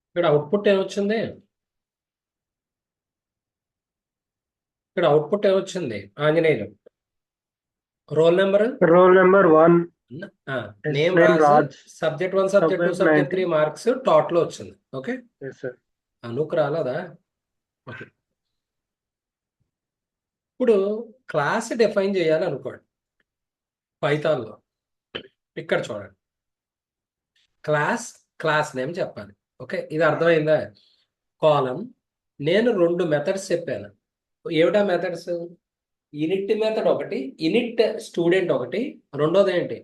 ఇక్కడ అవుట్పుట్ ఏమొచ్చింది? ఇక్కడ అవుట్పుట్ ఏమొచ్చింది? Anjaneyulu roll number, Roll number one, name name Raju, Raj, subject 1 subject 2 subject subject 3 90. Marks total వచ్చింది. Okay, Yes, sir. అనుకు రాలేదా? ఓకే, ఇప్పుడు క్లాస్ డిఫైన్ చేయాలి అనుకోండి పైథాన్లో. ఇక్కడ చూడండి, క్లాస్ క్లాస్ నేమ్ చెప్పాలి. ఓకే, ఇది అర్థమైందా? కాలం, నేను రెండు మెథడ్స్ చెప్పాను. ఏమిటా మెథడ్స్? ఇనిట్ మెథడ్ ఒకటి, ఇనిట్ స్టూడెంట్ ఒకటి, రెండోది ఏంటి?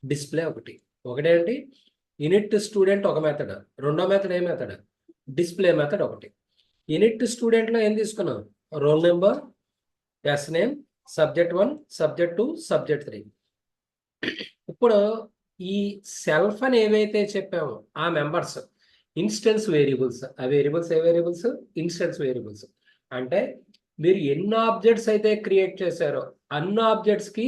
డిస్ప్లే ఒకటి. ఒకటేంటి? ఇనిట్ స్టూడెంట్ ఒక మెథడ్, రెండో మెథడ్ ఏ మెథడ్? డిస్ప్లే మెథడ్ ఒకటి. ఇనిట్ స్టూడెంట్లో ఏం తీసుకున్నాం? Roll number, S name, subject 1 subject 2 subject 3. ఇప్పుడు ఈ సెల్ఫ్ అని ఏవైతే చెప్పామో ఆ మెంబర్స్ ఇన్స్టెన్స్ వేరియబుల్స్. ఆ వేరియబుల్స్ ఏ వేరియబుల్స్? Instance variables. అంటే మీరు ఎన్ని ఆబ్జెక్ట్స్ అయితే క్రియేట్ చేశారో అన్ని ఆబ్జెక్ట్స్ కి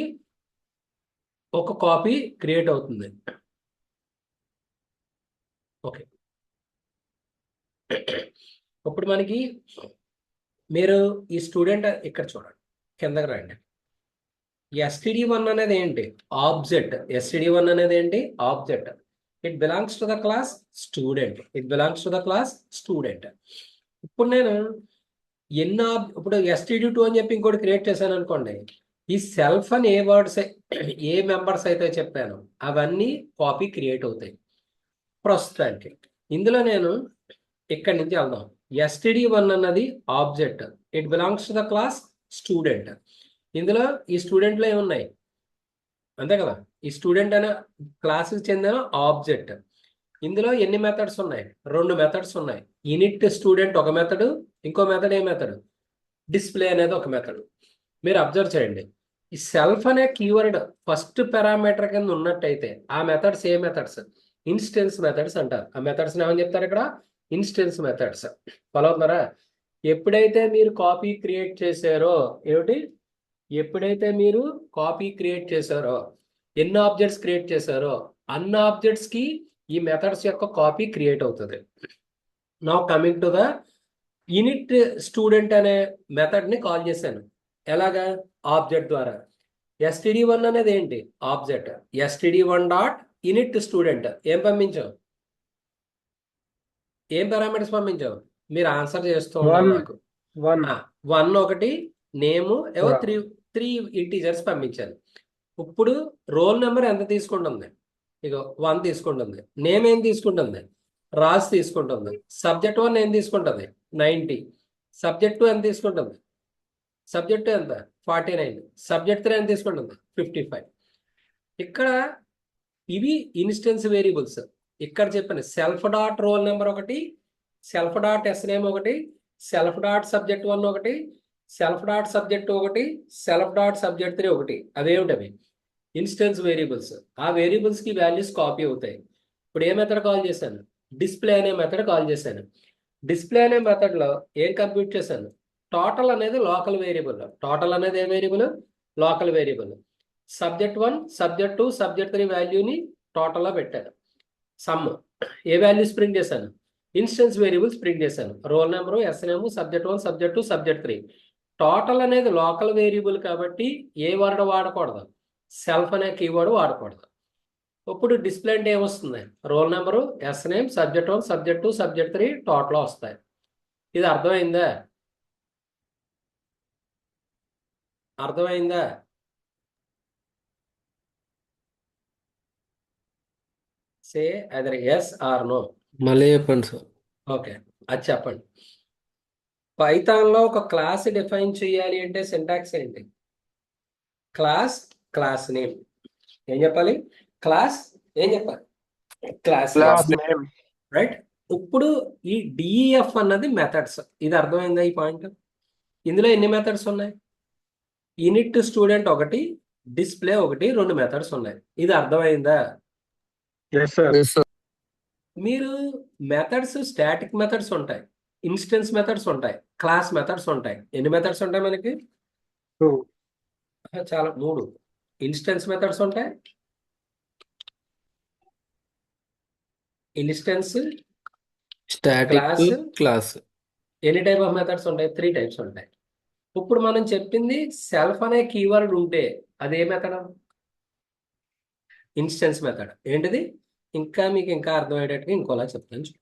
ఒక కాపీ క్రియేట్ అవుతుంది. ఓకే, ఇప్పుడు మనకి మీరు ఈ స్టూడెంట్ ఇక్కడ చూడండి, కిందకి రండి. std1 అనేది ఏంటి? ఆబ్జెక్ట్. std1 అనేది ఏంటి? Object. It belongs to the class student. It belongs to the class student. ఇప్పుడు నేను ఇప్పుడు std2 అని చెప్పి ఇంకోటి క్రియేట్ చేశాను అనుకోండి. ఈ సెల్ఫ్ అని ఏ వర్డ్స్ ఏ మెంబర్స్ అయితే చెప్పాను అవన్నీ కాపీ క్రియేట్ అవుతాయి ప్రస్తుతానికి. ఇందులో నేను ఇక్కడి నుంచి వెళ్దాం. std1 అన్నది object. It belongs to the class student. ఇందులో ఈ స్టూడెంట్లో ఏమున్నాయి? అంతే కదా, ఈ స్టూడెంట్ అనే క్లాస్కి చెందిన ఆబ్జెక్ట్. ఇందులో ఎన్ని మెథడ్స్ ఉన్నాయి? రెండు మెథడ్స్ ఉన్నాయి. ఇనిట్ స్టూడెంట్ ఒక మెథడ్, ఇంకో మెథడ్ ఏ మెథడ్? డిస్ప్లే అనేది ఒక మెథడ్. మీరు అబ్జర్వ్ చేయండి, ఈ సెల్ఫ్ అనే కీవర్డ్ ఫస్ట్ పారామీటర్ కింద ఉన్నట్టయితే ఆ మెథడ్స్ ఏ మెథడ్స్? ఇన్స్టెన్స్ మెథడ్స్ అంటారు. ఆ మెథడ్స్ ఏమని చెప్తారు ఇక్కడ? Instance methods. ఫాలో అవుతున్నారా? ఎప్పుడైతే మీరు కాపీ క్రియేట్ చేశారో ఏమిటి? ఎప్పుడైతే మీరు కాపీ క్రియేట్ చేశారో, ఎన్ని ఆబ్జెక్ట్స్ క్రియేట్ చేశారో అన్ని ఆబ్జెక్ట్స్ కి ఈ మెథడ్స్ యొక్క కాపీ క్రియేట్ అవుతుంది. Now coming to the in it student అనే మెథడ్ ని కాల్ చేశాను. ఎలాగా? ఆబ్జెక్ట్ ద్వారా. std1 అనేది ఏంటి? Object. std1 dot in it student ఏం పంపించావు? ఏం పారామీటర్స్ పంపించావు? మీరు ఆన్సర్ చేస్తూ ఉండాలి One, నాకు. one. 1 ఒకటి, నేము ఏవో Yeah. త్రీ త్రీ ఇంటీజర్స్ పంపించాను. ఇప్పుడు రోల్ నెంబర్ ఎంత తీసుకుంటుంది? ఇక 1 తీసుకుంటుంది. నేమ్ ఏం తీసుకుంటుంది? రాజ్ తీసుకుంటుంది. సబ్జెక్ట్ 1 ఏం తీసుకుంటుంది? 90. సబ్జెక్ట్ 2 ఎంత తీసుకుంటుంది? సబ్జెక్ట్ 2 ఎంత? 49. సబ్జెక్ట్ 3 ఎంత తీసుకుంటుంది? 55. ఇక్కడ ఇవి ఇన్స్టెన్స్ వేరియబుల్స్. ఇక్కడ చెప్పిన సెల్ఫ్ డాట్ రోల్ నెంబర్ ఒకటి, సెల్ఫ్ డాట్ ఎస్ నేమ్ ఒకటి, సెల్ఫ్ డాట్ సబ్జెక్ట్ 1 ఒకటి, సెల్ఫ్ డాట్ సబ్జెక్ట్ 2 ఒకటి, సెల్ఫ్ డాట్ సబ్జెక్ట్ 3 ఒకటి. అవేమిటవి? Instance variables. ఆ వేరియబుల్స్ కి వాల్యూస్ కాపీ అవుతాయి. ఇప్పుడు ఏ మెథడ్ కాల్ చేశాను? డిస్ప్లే అనే మెథడ్ కాల్ చేశాను. డిస్ప్లే అనే మెథడ్ లో ఏం కంప్యూట్ చేశాను? టోటల్ అనేది లోకల్ వేరియబుల్. టోటల్ అనేది ఏ variable? Local variable. Subject 1 subject 2 subject 3 వాల్యూని టోటల్ లో పెట్టాను. సమ్ ఏ వాల్యూ స్ప్రింగ్ చేశాను? ఇన్స్టెన్స్ వేరియబుల్ స్ప్రింగ్ చేశాను. Roll number, S name, subject 1 subject 2 subject 3. Total అనేది లోకల్ వేరియబుల్ కాబట్టి ఏ వర్డ్ వాడకూడదు? సెల్ఫ్ అనే కీవర్డ్ వాడకూడదు. ఇప్పుడు డిస్ప్లే అంటే ఏమొస్తుంది? Roll number, S name, subject 1 subject 2 subject 3 total వస్తాయి. ఇది అర్థమైందా? అర్థమైందా? Say other yes R no. మళ్ళీ చెప్పండి సార్. ఓకే, అది చెప్పండి. పైథాన్లో ఒక క్లాస్ డిఫైన్ చేయాలి అంటే సింటాక్స్ ఏంటి? Class, class name. ఏం చెప్పాలి? క్లాస్, ఏం చెప్పాలి? Class name. Class name. Right. ఇప్పుడు ఈ డిఈఎఫ్ అన్నది మెథడ్స్. ఇది అర్థమైందా ఈ పాయింట్? ఇందులో ఎన్ని మెథడ్స్ ఉన్నాయి? ఇనిట్ స్టూడెంట్ ఒకటి, డిస్ప్లే ఒకటి, రెండు మెథడ్స్ ఉన్నాయి. ఇది అర్థమైందా? Yes, sir. Yes sir. మీరు మెథడ్స్ స్టాటిక్ మెథడ్స్ ఉంటాయి, ఇన్స్టెన్స్ మెథడ్స్ ఉంటాయి, క్లాస్ మెథడ్స్ ఉంటాయి. ఎన్ని మెథడ్స్ ఉంటాయి మనకి? Two. చాలా, మూడు. ఇన్స్టెన్స్ మెథడ్స్ ఉంటాయి, ఇన్స్టెన్స్ స్టాటిక్ క్లాస్ క్లాస్. ఎన్ని టైప్ ఆఫ్ మెథడ్స్ ఉంటాయి? 3 టైప్స్ ఉంటాయి. ఇప్పుడు మనం చెప్పింది సెల్ఫ్ అనే కీవర్డ్ ఉంటే అదే మెథడ్, ఇన్స్టెన్స్ మెథడ్. ఏంటిది? ఇంకా మీకు ఇంకా అర్థమయ్యేటట్టుగా ఇంకోలా చెప్తాను చూడండి.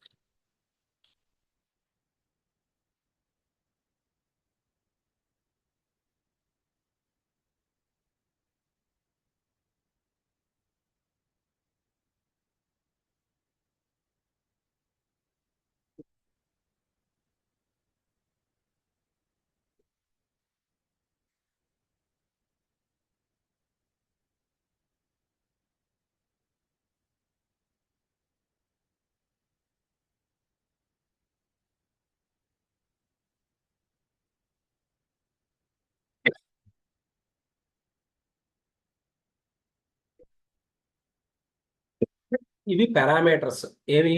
ఇవి పారామీటర్స్. ఏవి?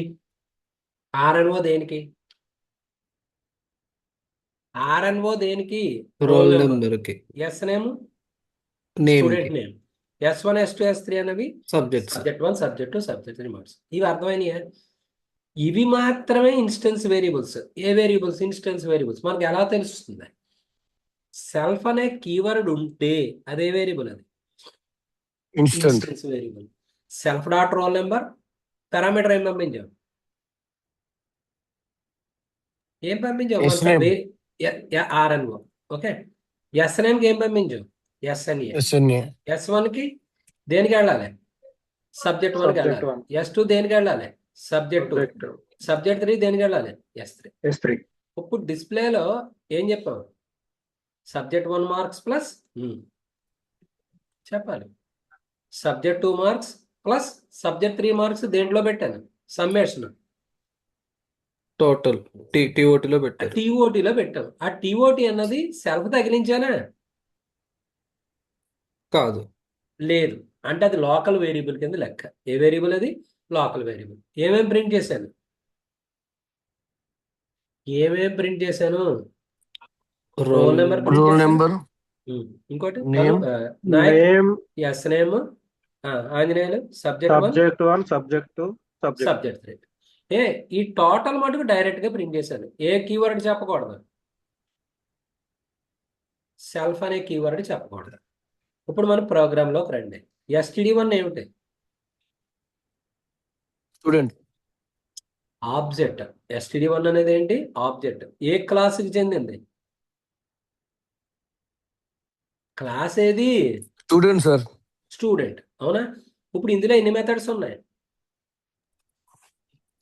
ఆర్ఎన్ఓ దేనికి? ఆర్ఎన్ఓ దేనికి? Roll roll number. నెంబర్ కి, ఎస్ నేమ్ నేమ్ స్టూడెంట్ కి, నేమ్. S1 S2 S3 అనేవి సబ్జెక్ట్స్. సబ్జెక్ట్ 1 సబ్జెక్ట్ 2 సబ్జెక్ట్ 3 మార్క్స్. ఇవి అర్థమైనయా? ఇవి మాత్రమే ఇన్స్టెన్స్ వేరియబుల్స్. ఏ వేరియబుల్స్? Instance variables. మనకి ఎలా తెలుస్తుంది? సెల్ఫ్ అనే కీవర్డ్ ఉంటే అదే వేరియబుల్, అది instant. Instance variable. Self dot roll number parameter ఏం పంపించాం? ఏం పంపించాం? SName. ఆర్ఎన్ఓ. ఓకే. ఎస్ నేమ్కి ఏం పంపించాం? ఎస్ఎన్ఏ. SNA. S1 కి దేనికి వెళ్ళాలి? సబ్జెక్ట్ 1కి Subject వెళ్ళాలి. 1. S2 దేనికి వెళ్ళాలి? సబ్జెక్ట్ 2. Subject 2. సబ్జెక్ట్ 3 దేనికి వెళ్ళాలి? S3. S3. ఇప్పుడు డిస్ప్లేలో ఏం చెప్పాం? సబ్జెక్ట్ 1 మార్క్స్ ప్లస్ చెప్పాలి subject 2 marks plus subject 3 marks దేంట్లో పెట్టాను? సమ్మేషన్ టోటల్ టీఓటీలో పెట్టారు. టీఓటీలో పెట్టాం. ఆ టీఓటీ అన్నది సెల్ఫ్ తగిలించానా? కాదు. లేదు. అంటే అది లోకల్ వేరియబుల్ కింద లెక్క. ఏ వేరియబుల్ అది? Local variable. ఏమేం ప్రింట్ చేశాను? రోల్ నెంబర్ ప్రింట్ రోల్ చేశాను. నెంబర్, ఇంకోటి name, Nayak Name, S name, Anjaneyulu subject 1 subject 1, subject 2, subject. Subject 3. ఈ టోటల్ మటుకు డైరెక్ట్ గా ప్రింట్ చేశాను. ఏ కీవర్డ్ చెప్పకూడదు? సెల్ఫ్ అనే కీవర్డ్ చెప్పకూడదు. ఇప్పుడు మనం ప్రోగ్రామ్ లోకి రండి. STD1 ఏమిటి? స్టూడెంట్. ఆబ్జెక్ట్. STD1 అనేది ఏంటి? ఆబ్జెక్ట్. ఏ క్లాస్కి చెందింది? క్లాస్ ఏది? Student sir. స్టూడెంట్. అవునా? ఇప్పుడు ఇందులో ఎన్ని మెథడ్స్ ఉన్నాయి?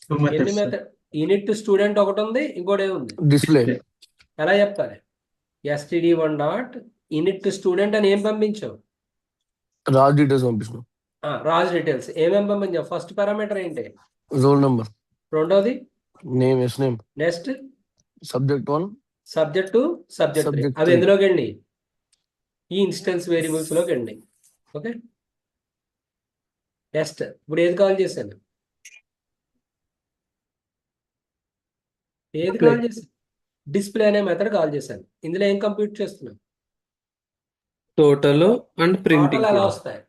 2 methods, ఎన్ని sir. మెథడ్? యూనిట్ స్టూడెంట్ ఒకటి ఉంది, ఇంకోటి ఏముంది? డిస్ప్లే. ఎలా చెప్తారు? STD1 డాట్ యూనిట్ స్టూడెంట్ అని ఏం పంపించావు? రాజ్ డీటెయిల్స్ పంపిస్తున్నాం. రాజ్ డీటెయిల్స్. ఏమేం పంపించావు? ఫస్ట్ పారామీటర్ ఏంటి? Roll number. రెండోది name, SName. Next subject 1, subject 2 subject 3. Subject అవి 3. ఎందులోకి వెళ్ళి? ఈ ఇన్స్టెన్స్ వేరియబుల్స్ లోకి వెళ్ళి. ఓకే. నెక్స్ట్ ఇప్పుడు ఏది కాల్ చేశాను? ఏది Display. కాల్ చేశాను? డిస్ప్లే అనే మెథడ్ కాల్ చేశాను. ఇందులో ఏం కంప్యూట్ చేస్తున్నాం? Total and printing. టోటల్ ఎలా వస్తాయి?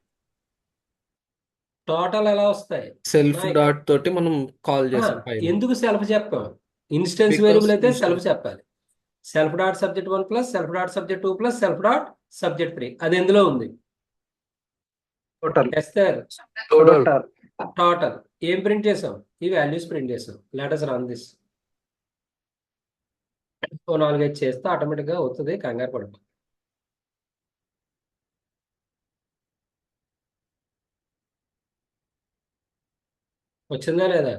టోటల్ ఎలా వస్తాయి? సెల్ఫ్ డాట్ తోటి మనం కాల్ చేసాం పైన. ఎందుకు సెల్ఫ్ చెప్పాం? ఇన్స్టెన్స్ Because వేరియబుల్ అయితే instance. సెల్ఫ్ చెప్పాలి. Self dot subject 1 plus self dot subject 2 plus self dot subject 3. అది ఎందులో ఉంది? Total. ఎస్తర్ టోటల్. Total. టోటల్. ఏం ప్రింట్ చేసాం? ఈ వాల్యూస్ ప్రింట్ చేసాం. Let us run this. ఓ 4-5 చేస్తే ఆటోమేటిక్ గా అవుతుంది, కంగారు పడదు. వచ్చిందా లేదా?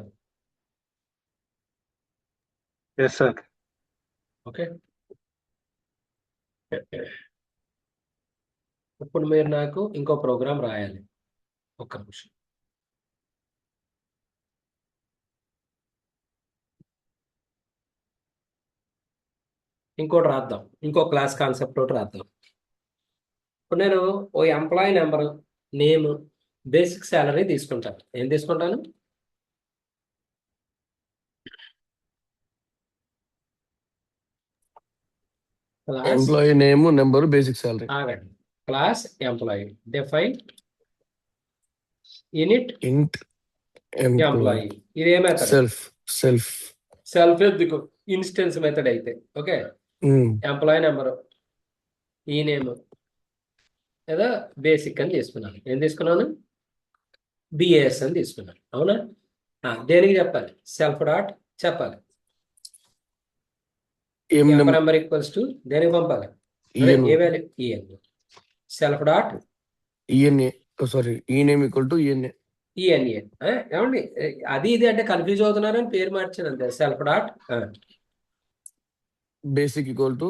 Yes, sir. ఓకే. ఇప్పుడు మీరు నాకు ఇంకో ప్రోగ్రామ్ రాయాలి. ఒక్క నిమిషం. ఇంకోటి రాద్దాం. ఇంకో క్లాస్ కాన్సెప్ట్ తోటి రాద్దాం. ఇప్పుడు నేను ఓ employee number, name, basic salary తీసుకుంటాను. ఏం తీసుకుంటాను? Class employee name, number, basic salary. ఆగండి. క్లాస్ ఎంప్లాయీ డిఫైన్ యూనిట్ ఇంట్ ఎంప్లాయీ. ఇదే మెథడ్. సెల్ఫ్ సెల్ఫ్ ఎందుకు ఇన్స్టెన్స్ మెథడ్ అయితే okay employee number E name లేదా బేసిక్ అని తీసుకున్నాను. ఏం తీసుకున్నాను? బిఏఎస్ అని తీసుకున్నాను. అవునా? దేనికి చెప్పాలి? సెల్ఫ్ డాట్ చెప్పాలి. నెంబర్ ఈక్వల్స్ టు దేనికి పంపాలి? అదే ఏ value? EN. Self dot ENA sorry E name equal to ENA ENA. ఏమండి అది ఇది అంటే కన్ఫ్యూజ్ అవుతున్నారని పేరు మార్చాను అంతే. Self dot basic equal to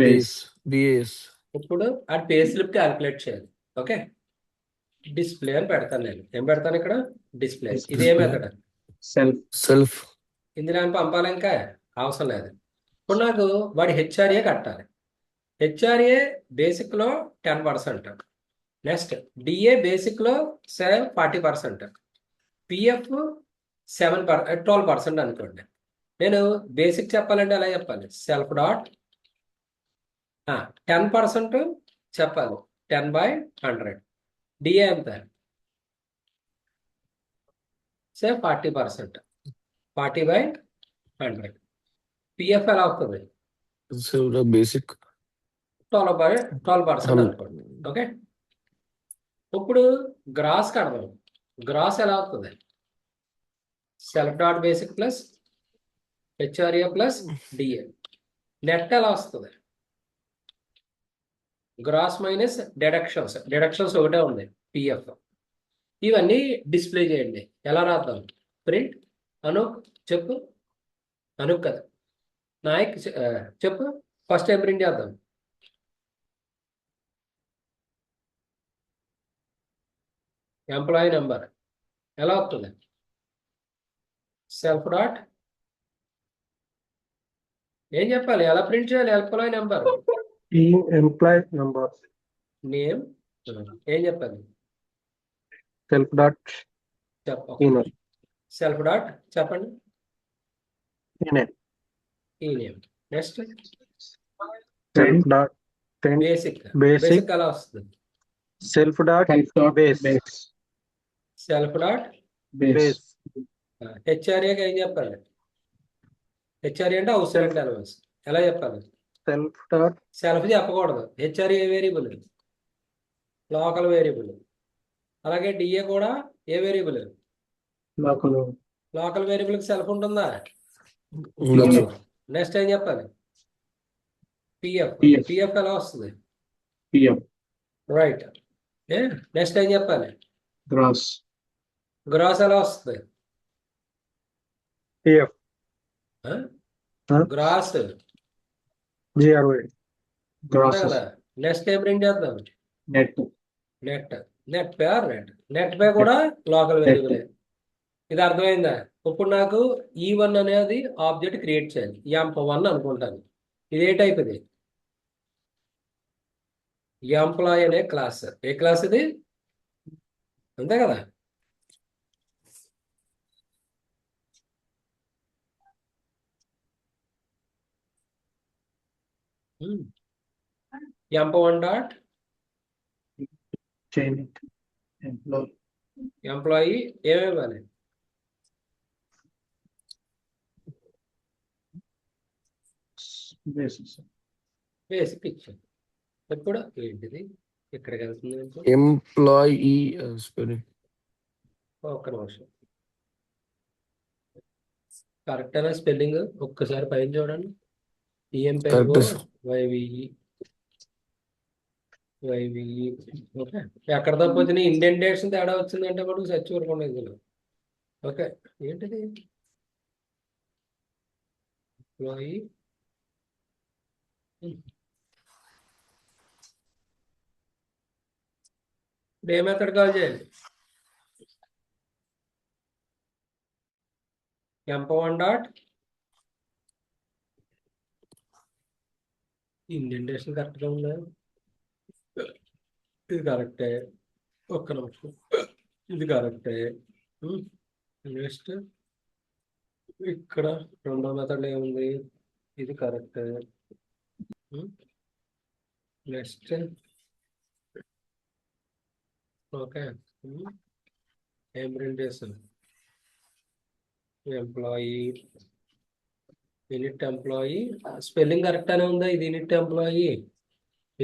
base BAS. ఇప్పుడు ఆ పే స్లిప్ క్యాలిక్యులేట్ చేయాలి. ఓకే, డిస్ప్లే అని పెడతాను నేను. ఏం పెడతాను ఇక్కడ? డిస్ప్లే. ఇదే మెథడ్. సెల్ఫ్ ఇందులో అని పంపాలి, ఇంకా అవసరం లేదు. ఇప్పుడు నాకు వాడి హెచ్ఆర్ఏ కట్టాలి. హెచ్ఆర్ఏ బేసిక్లో 10%, నెక్స్ట్ డిఏ బేసిక్లో 40%, పిఎఫ్ 12% అనుకోండి. నేను బేసిక్ చెప్పాలంటే ఎలా చెప్పాలి? సెల్ఫ్ డాట్ 10% చెప్పాలి. 10/100. డిఏ ఎంత? 40%. 40/100. పిఎఫ్ ఎలా అవుతుంది? బేసిక్ 12% అనుకోండి. ఓకే, ఇప్పుడు గ్రాస్ కడదాం. గ్రాస్ ఎలా అవుతుంది? Self dot basic plus HRA plus DA. Net ఎలా వస్తుంది? గ్రాస్ మైనస్ డిడక్షన్స్ ఒకటే ఉంది, పిఎఫ్. ఇవన్నీ డిస్ప్లే చేయండి. ఎలా రాద్దాం? ప్రింట్ అనుక్ చెప్పు. అనుక్ కదా, నాయక్ చెప్పు. ఫస్ట్ టైం ప్రింట్ చేద్దాం. ఎంప్లాయీ నెంబర్ ఎలా వస్తుంది? సెల్ఫ్ డాట్ ఏం చెప్పాలి? ఎలా ప్రింట్ చేయాలి? Employee number E employee number name ఏం చెప్పాలి? Self dot email self dot చెప్పండి. Email E name. Next self dot basic. Basic basic ఎలా వస్తుంది? Self dot base self dot base హెచ్ఆర్ఏకి ఏం చెప్పాలి? హెచ్ఆర్ఏ అంటే హౌస్ రెంట్ అలవెన్స్. ఎలా చెప్పాలి? సెల్ఫ్ డాట్ సెల్ఫ్ చెప్పకూడదు. HRA variable, local variable. అలాగే డిఏ కూడా ఏ వేరియబుల్? లోకల్ వేరియబుల్కి సెల్ఫ్ ఉంటుందా? నెక్స్ట్ ఏం చెప్పాలి? పిఎఫ్. పిఎఫ్ ఎలా వస్తుంది? రైట్. నెక్స్ట్ ఏం చెప్పాలి? గ్రాస్ ఎలా వస్తుంది? పిఎఫ్ గ్రాస్ జిఆర్ఓ కదా. నెక్స్ట్ ఏం ప్రింట్ చేద్దాం? Net. Net pay or net. Net pay కూడా లోకల్ వేరియబులే. ఇది అర్థమైందా? ఇప్పుడు నాకు E1 అనేది ఆబ్జెక్ట్ క్రియేట్ చేయాలి. ఎంప్1 అనుకుంటాను. ఇది ఏ టైప్? ఇది ఎంప్లాయీ అనే క్లాస్. ఏ క్లాస్ ఇది? అంతే కదా. ఎంప్1 డాట్ ఎంప్లాయీ ఏమేమి? బేసిక్ ఇచ్చాను. ఇప్పుడు ఏంటిది ఇక్కడికి వెళ్తుంది? ఎంప్లాయీ ఒక్క నిమిషం. కరెక్ట్ అయినా స్పెల్లింగ్? ఒక్కసారి పైన చూడండి. ఈఎంపీఓ వైవిఈ ఓకే. ఎక్కడ తప్పు వచ్చినాయి? ఇండెంటేషన్ తేడా వచ్చిందంటే మనకు సచ్చివరకుండా ఇందులో. ఓకే, ఏంటిది? ఎంప్లాయీ ఇప్పుడు ఏ మెథడ్ కాల్ చేయాలి? ఎంప్1 డాట్ ఇండెంటేషన్ కరెక్ట్గా ఉందా? ఇది కరెక్టే. ఒక్క నిమిషం. ఇది కరెక్టే. నెక్స్ట్ ఇక్కడ రెండో మెథడ్ ఏముంది? ఇది కరెక్టే. Next okay. ఏం ప్రింట్ చేస్తాను? Employee in it employee spelling correct అనే ఉందా? ఇది ఇనిట్ ఎంప్లాయీ,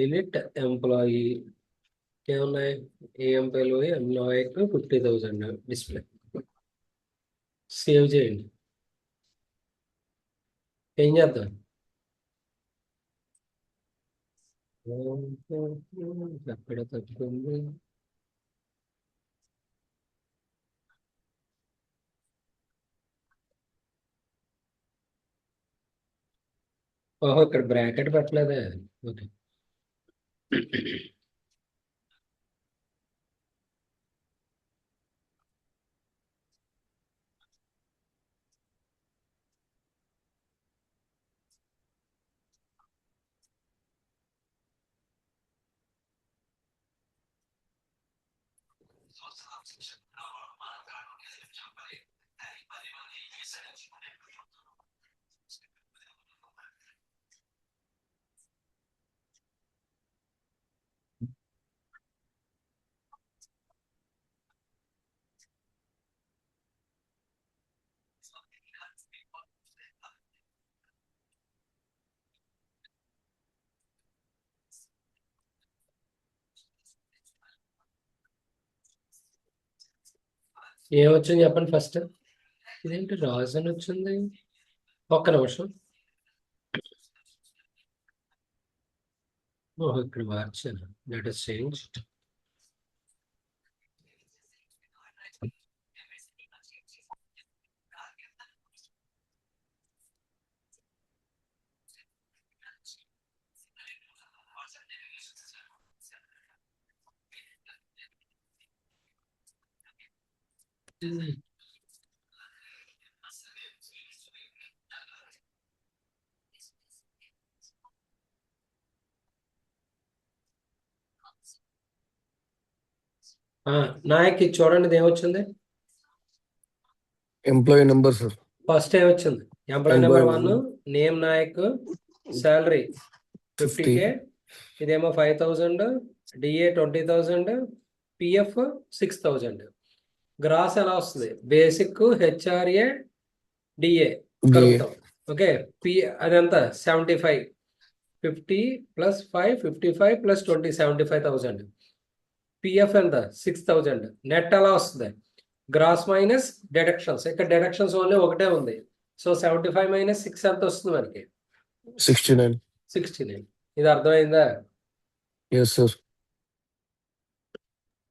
ఇనిట్ ఎంప్లాయీ ఏమున్నాయి? ఏ ఎంప్లాయీ ఎంప్లాయీకి 50,000 డిస్ప్లే. సేవ్ చేయండి. ఏం చేద్దాం? ఎక్కడ తగ్గుతుంది? ఓహో, ఇక్కడ బ్రాకెట్ పెట్టలేదే. ఓకే. ఏమొచ్చింది చెప్పండి ఫస్ట్. ఇదేంటి రాజు అని వచ్చింది? ఒక్క నిమిషం. ఓహో, ఇక్కడ మార్చాను. Let us change. నాయక్ ఇది చూడండి, ఇది ఏమొచ్చింది? Employee number sir. ఫస్ట్ ఏమొచ్చింది? Employee number 1, name Nayak, salary 50K, ఇదేమో 5,000, డిఏ 20,000, పిఎఫ్ 6,000. గ్రాస్ ఎలా వస్తుంది? బేసిక్, హెచ్ఆర్ఏ, డిఏ కలుపుతాం. ఓకే, అదంతా 75, 50 + 5, 55 + 20, 75,000. పిఎఫ్ ఎంత? 6,000. నెట్ ఎలా వస్తుంది? Gross minus deductions. ఇక్కడ డిడక్షన్స్ ఓన్లీ ఒకటే ఉంది. సో 75 - 6 ఎంత వస్తుంది మనకి? 69. 69. ఇది అర్థమైందా? Yes sir.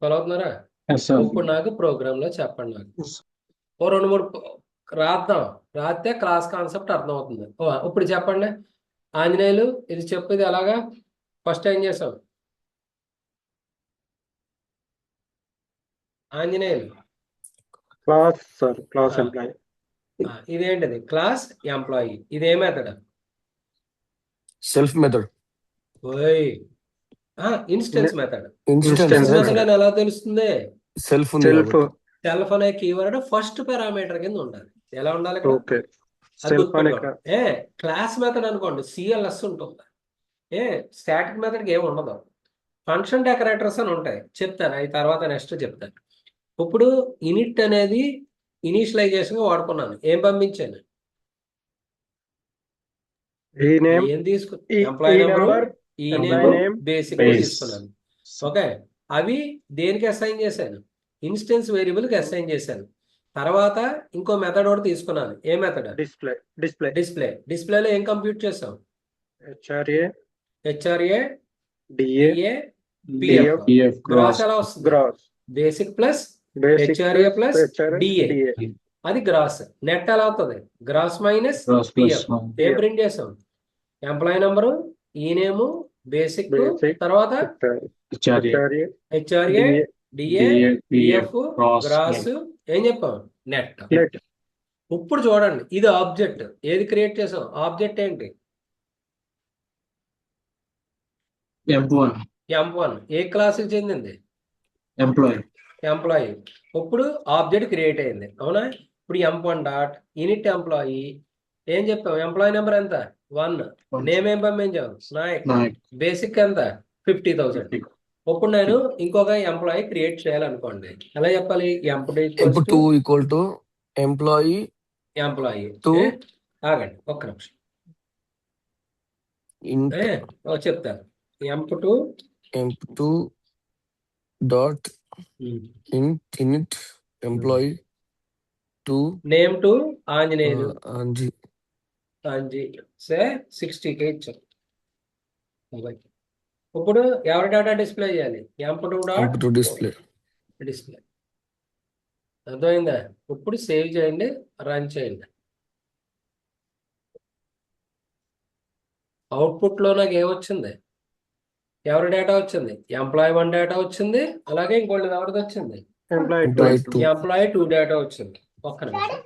ఫాలో అవుతున్నారా? Yes, sir. ఇప్పుడు నాకు ప్రోగ్రామ్ లో చెప్పండి. నాకు ఓ 2-3 రాద్దాం. రాస్తే క్లాస్ కాన్సెప్ట్ అర్థమవుతుంది. ఇప్పుడు చెప్పండి. ఆంజనేయులు, ఇది చెప్పేది ఎలాగా? ఫస్ట్ ఏం చేసాం? Anjaneyulu, Class, sir. Class Ah. employee. ఇదేంటిది? Class employee. ఇదే మెథడ్. Self method. ఓయ్, instance method. Instance instance method. Method అని ఎలా తెలుస్తుంది? సెల్ఫ్ ఉంది Self. కాబట్టి. సెల్ఫ్ అనే కీవర్డ్ ఫస్ట్ పారామీటర్ కింద ఉండాలి. ఎలా ఉండాలి ఇక్కడ? Okay. అది Self అనే గుర్తుపెట్టుకోండి. క్లాస్ మెథడ్ అనుకోండి, సిఎల్ఎస్ ఉంటుంది. స్టాటిక్ మెథడ్కి ఏమి ఉండదు. ఫంక్షన్ డెకరేటర్స్ అని ఉంటాయి, చెప్తాను అవి తర్వాత నెక్స్ట్ చెప్తాను. ఇప్పుడు ఇనిట్ అనేది ఇనిషియలైజేషన్ వాడుకున్నాను. ఏం పంపించాను? ఈ నేమ్, ఏం తీసుకు ఈ ఎంప్లాయీ నెంబర్, number, ఈ employee name, name, basic base. తీసుకున్నాను. ఓకే, అవి దేనికి అసైన్ చేశాను? ఇన్స్టెన్స్ వేరియబుల్కి అసైన్ చేశాను. తర్వాత ఇంకో మెథడ్ ఒకటి తీసుకున్నాను. ఏ మెథడ్? display. డిస్ప్లేలో ఏం కంప్యూట్ చేసాం? HRA, HRA, DA, DA, PF. PF, gross ఎలా వస్తుంది? gross, basic plus basic HRA plus plus HRA, DA. DA. అది గ్రాస్. నెట్ ఎలా అవుతుంది? Gross minus PF. ఏం ప్రింట్ చేసాం? ఎంప్లాయీ నంబరు, ఈ నేము, బేసిక్, Basic, తర్వాత HRA, HRA, DA, DA, PF, gross. ఏం చెప్పాం? నెట్. net. ఇప్పుడు చూడండి, ఇది ఆబ్జెక్ట్. ఏది క్రియేట్ చేసాం? ఆబ్జెక్ట్ ఏంటి? M1. ఏ క్లాస్కి చెందింది? ఎంప్లాయీ. ఇప్పుడు ఆబ్జెక్ట్ క్రియేట్ అయింది, అవునా? ఇప్పుడు M1 డాట్ ఇనిట్ ఎంప్లాయీ. ఏం చెప్పాం? ఎంప్లాయీ నెంబర్ ఎంత? 1. నేమ్ ఏం పంపించాం? నాయక్. బేసిక్ ఎంత? 50,000. ఇప్పుడు నేను ఇంకొక ఎంప్లాయీ క్రియేట్ చేయాలనుకోండి. ఎలా చెప్పాలి? ఇప్పుడు 2 = ఎంప్లాయీ ఎంప్లాయీ 2 ఆగండి ఒక్క నిమిషం. ఇంట్ చెప్తాను. M2 ఎంప్2 dot init employee two name two Anjaneyulu Anji Anji say 60K ఇచ్చాం. ఇప్పుడు ఎవరి డేటా డిస్ప్లే చేయాలి? M2 dot ఎంప్2 display. డిస్ప్లే. అర్థమైందా? ఇప్పుడు సేవ్ చేయండి, రన్ చేయండి. అవుట్పుట్ లో నాకు ఏమొచ్చింది? ఎవరి డేటా వచ్చింది? ఎంప్లాయీ 1 డేటా వచ్చింది. అలాగే ఇంకోటి ఎవరిది వచ్చింది? Employee employee 2. 2. ఎంప్లాయీ 2 డేటా వచ్చింది. ఒక్క నిమిషం.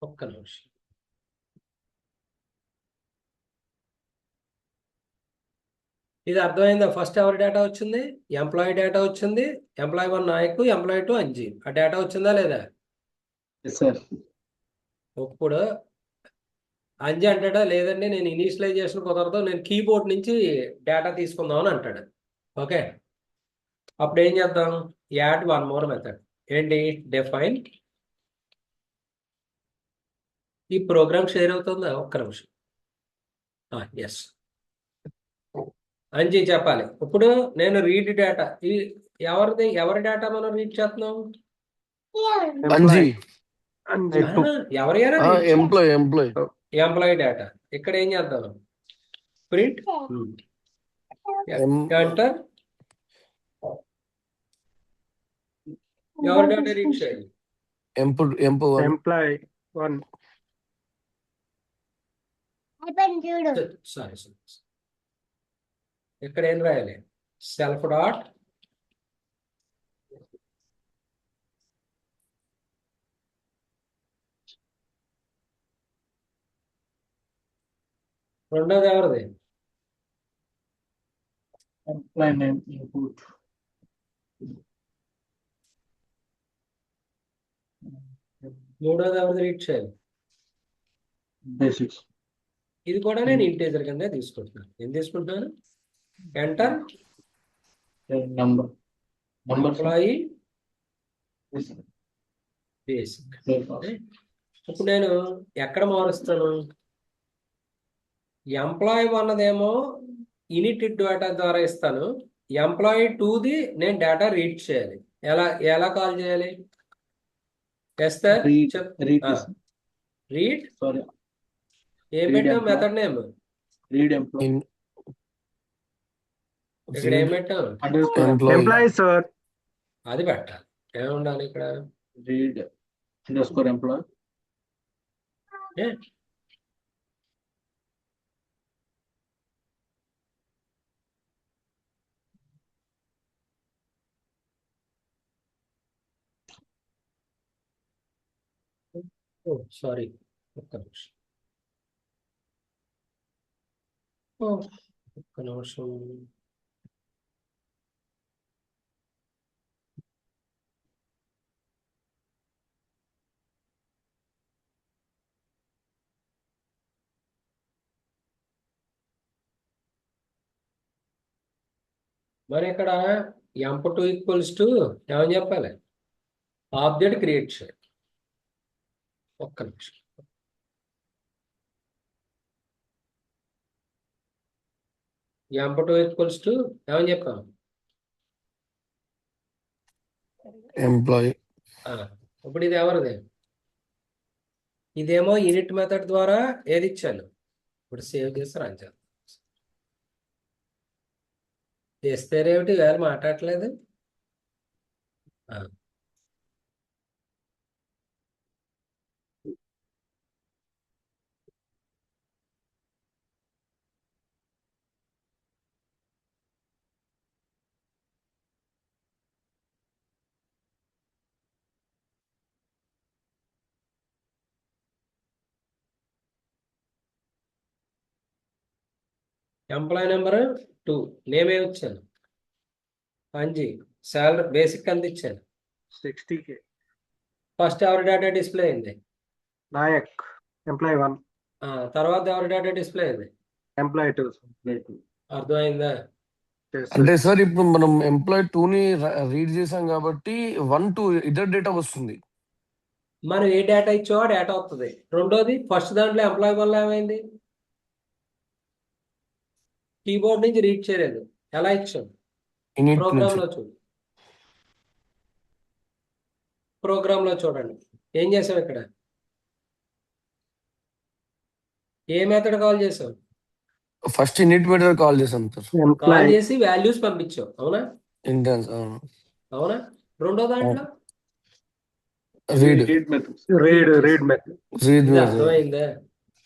ఒక్క నిమిషం. ఇది అర్థమైందా? ఫస్ట్ ఎవరి డేటా వచ్చింది? ఎంప్లాయీ డేటా వచ్చింది. ఎంప్లాయీ 1 నాయకు, ఎంప్లాయీ 2 అంజీ. ఆ డేటా వచ్చిందా లేదా? Yes, sir. ఇప్పుడు అంజీ అంటాడా, లేదండి నేను ఇనిషియలైజేషన్ కుదరదు, నేను కీబోర్డ్ నుంచి డేటా తీసుకుందాం అని అంటాడు. ఓకే, అప్పుడు ఏం చేద్దాం? Add 1 more method. ఏంటి? డిఫైన్. ఈ ప్రోగ్రామ్ షేర్ అవుతుందా? ఒక్క నిమిషం. ఎస్, అంజీ చెప్పాలి. ఇప్పుడు నేను రీడ్ డేటా, ఎవరి డేటా మనం రీడ్ చేస్తున్నాం? అంజి Employee 2. ఎవరైనా ఎంప్లాయీ ఎంప్లాయీ డేటా. ఇక్కడ ఏం చేద్దాం? Print enter. ఎవరి డేటా రీడ్ చేయాలి? ఎంప్1 Employee 1. సారీ, ఇక్కడ ఏం రాయాలి? సెల్ఫ్ డాట్ రెండోది ఎవరిది? Employee name input. మూడోది ఎవరిది రీడ్ చేయాలి? Basics. ఇది కూడా నేను ఇంటీజర్ కింద తీసుకుంటున్నాను. ఏం తీసుకుంటున్నాను? ఎంటర్. Number. Employee basic. ఇప్పుడు నేను ఎక్కడ మారుస్తాను? ఎంప్లాయీ 1 ఇనిట్ డేటా ద్వారా ఇస్తాను. ఎంప్లాయీ 2ది నేను డేటా రీడ్ చేయాలి. ఎలా కాల్ చేయాలి? చేస్తా రీడ్. Sorry. ఏం Read పెట్టాం? employee. Method name Read employee. ఇక్కడ ఏం పెట్టాం? Employee, sir. అది పెట్టాలి. ఏముండాలి ఇక్కడ? Read underscore employee. సారీ, ఒక్క నిమిషం. ఒక్క నిమిషం. మరి ఇక్కడ M2 ఈక్వల్స్ టు ఏమని చెప్పాలి? ఆబ్జెక్ట్ క్రియేట్ చేయాలి. ఒక్క నిమిషం. M2 ఈక్వల్స్ టు ఏమని చెప్పాము? ఎంప్లాయీ. ఇప్పుడు ఇది ఎవరిది? ఇదేమో ఇనిట్ మెథడ్ ద్వారా ఏది ఇచ్చాను. ఇప్పుడు సేవ్ చేసి రన్ చేద్దాం. చేస్తారేమిటి? వేళ మాట్లాడట్లేదు. ఎంప్లాయీ నెంబర్ 2, నేమ్ ఏమి ఇచ్చాను? అంజీ. శాలరీ బేసిక్ ఎంత ఇచ్చాను? 60K. ఫస్ట్ ఎవరి డేటా డిస్ప్లే అయింది? Nayak, employee 1, తర్వాత ఎవరి డేటా డిస్ప్లే అయింది? employee 2. అర్థమైందా? Yes, sir. అంటే సార్ ఇప్పుడు మనం ఎంప్లాయ్ 2 ని రీడ్ చేసాం కాబట్టి 1, 2 ఇద్దరు డేటా వస్తుంది. మనం ఏ డేటా ఇచ్చావో డేటా వస్తుంది. రెండోది ఫస్ట్ దాంట్లో ఎంప్లాయీ వల్ల ఏమైంది? కీబోర్డ్ నుంచి రీడ్ చేయలేదు. ఎలా ఇచ్చాం? ఇనిట్ ప్రోగ్రామ్ నుంచి లో చూడు. ప్రోగ్రామ్ లో చూడండి ఏం చేసాం ఇక్కడ. ఏ మెథడ్ కాల్ చేసాం? ఫస్ట్ ఇనిట్ మెథడ్ కాల్ చేసాం సార్. కాల్ Employee, చేసి వాల్యూస్ పంపించాం. అవునా? ఇంటెన్స్ అవునా? రెండో దాంట్లో read Read method. read method. Read ఇది అర్థమైందా?